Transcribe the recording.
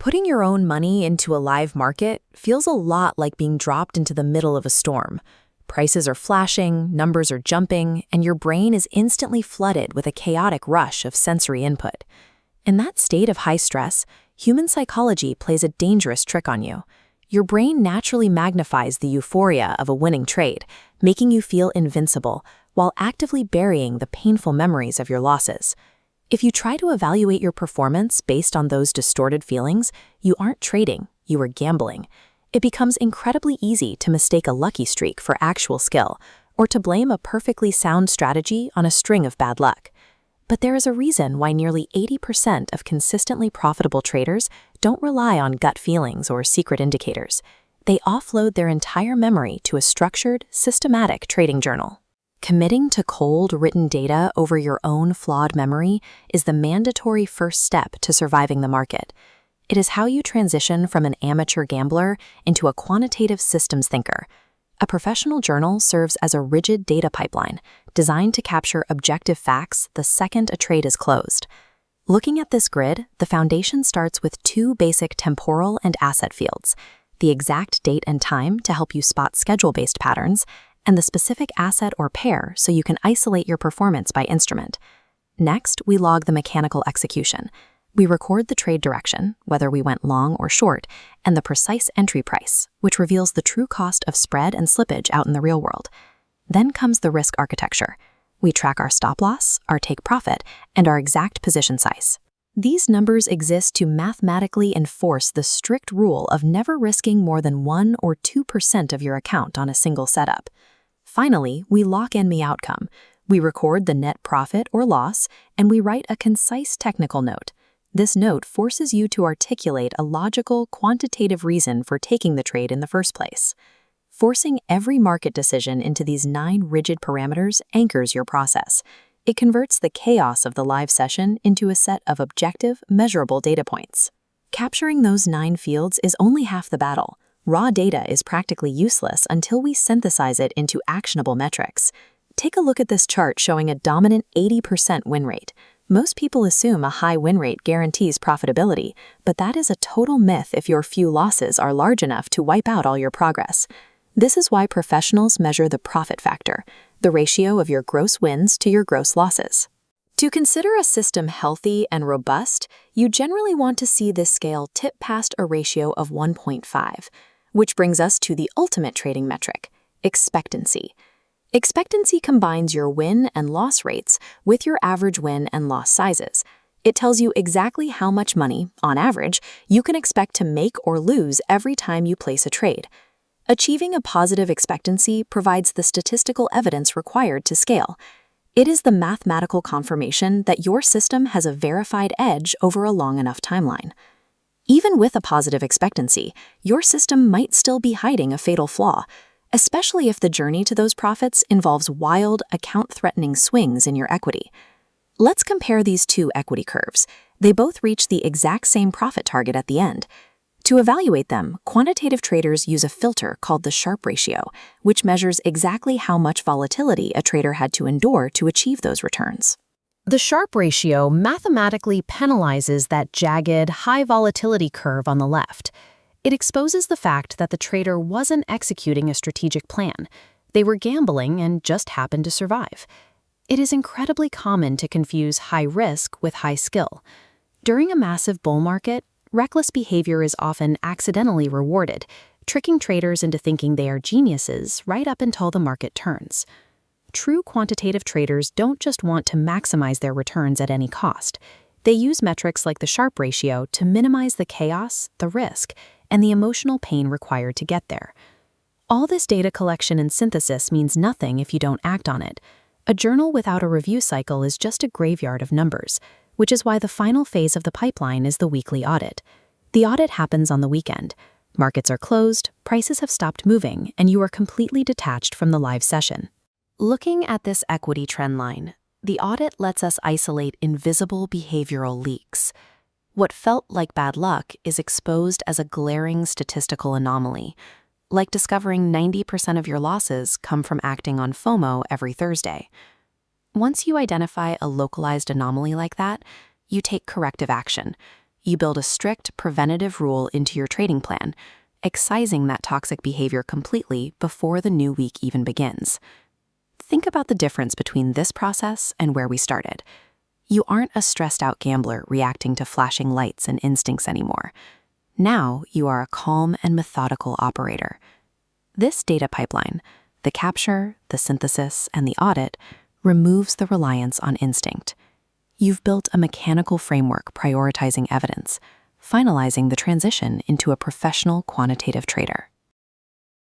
Putting your own money into a live market feels a lot like being dropped into the middle of a storm. Prices are flashing, numbers are jumping, and your brain is instantly flooded with a chaotic rush of sensory input. In that state of high stress, human psychology plays a dangerous trick on you. Your brain naturally magnifies the euphoria of a winning trade, making you feel invincible, while actively burying the painful memories of your losses. If you try to evaluate your performance based on those distorted feelings, you aren't trading, you are gambling. It becomes incredibly easy to mistake a lucky streak for actual skill, or to blame a perfectly sound strategy on a string of bad luck. But there is a reason why nearly 80% of consistently profitable traders don't rely on gut feelings or secret indicators. They offload their entire memory to a structured, systematic trading journal. Committing to cold, written data over your own flawed memory is the mandatory first step to surviving the market. It is how you transition from an amateur gambler into a quantitative systems thinker. A professional journal serves as a rigid data pipeline designed to capture objective facts the second a trade is closed. Looking at this grid, the foundation starts with two basic temporal and asset fields: the exact date and time to help you spot schedule-based patterns, and the specific asset or pair so you can isolate your performance by instrument. Next, we log the mechanical execution. We record the trade direction, whether we went long or short, and the precise entry price, which reveals the true cost of spread and slippage out in the real world. Then comes the risk architecture. We track our stop loss, our take profit, and our exact position size. These numbers exist to mathematically enforce the strict rule of never risking more than 1 or 2% of your account on a single setup. Finally, we lock in the outcome. We record the net profit or loss, and we write a concise technical note. This note forces you to articulate a logical, quantitative reason for taking the trade in the first place. Forcing every market decision into these 9 rigid parameters anchors your process. It converts the chaos of the live session into a set of objective, measurable data points. Capturing those 9 fields is only half the battle. Raw data is practically useless until we synthesize it into actionable metrics. Take a look at this chart showing a dominant 80% win rate. Most people assume a high win rate guarantees profitability, but that is a total myth if your few losses are large enough to wipe out all your progress. This is why professionals measure the profit factor, the ratio of your gross wins to your gross losses. To consider a system healthy and robust, you generally want to see this scale tip past a ratio of 1.5, which brings us to the ultimate trading metric, expectancy. Expectancy combines your win and loss rates with your average win and loss sizes. It tells you exactly how much money, on average, you can expect to make or lose every time you place a trade. Achieving a positive expectancy provides the statistical evidence required to scale. It is the mathematical confirmation that your system has a verified edge over a long enough timeline. Even with a positive expectancy, your system might still be hiding a fatal flaw, especially if the journey to those profits involves wild, account-threatening swings in your equity. Let's compare these two equity curves. They both reach the exact same profit target at the end. To evaluate them, quantitative traders use a filter called the Sharpe ratio, which measures exactly how much volatility a trader had to endure to achieve those returns. The Sharpe ratio mathematically penalizes that jagged, high-volatility curve on the left. It exposes the fact that the trader wasn't executing a strategic plan. They were gambling and just happened to survive. It is incredibly common to confuse high risk with high skill. During a massive bull market, reckless behavior is often accidentally rewarded, tricking traders into thinking they are geniuses right up until the market turns. True quantitative traders don't just want to maximize their returns at any cost. They use metrics like the Sharpe ratio to minimize the chaos, the risk, and the emotional pain required to get there. All this data collection and synthesis means nothing if you don't act on it. A journal without a review cycle is just a graveyard of numbers, which is why the final phase of the pipeline is the weekly audit. The audit happens on the weekend. Markets are closed, prices have stopped moving, and you are completely detached from the live session. Looking at this equity trend line, the audit lets us isolate invisible behavioral leaks. What felt like bad luck is exposed as a glaring statistical anomaly, like discovering 90% of your losses come from acting on FOMO every Thursday. Once you identify a localized anomaly like that, you take corrective action. You build a strict preventative rule into your trading plan, excising that toxic behavior completely before the new week even begins. Think about the difference between this process and where we started. You aren't a stressed-out gambler reacting to flashing lights and instincts anymore. Now you are a calm and methodical operator. This data pipeline, the capture, the synthesis, and the audit, removes the reliance on instinct. You've built a mechanical framework prioritizing evidence, finalizing the transition into a professional quantitative trader.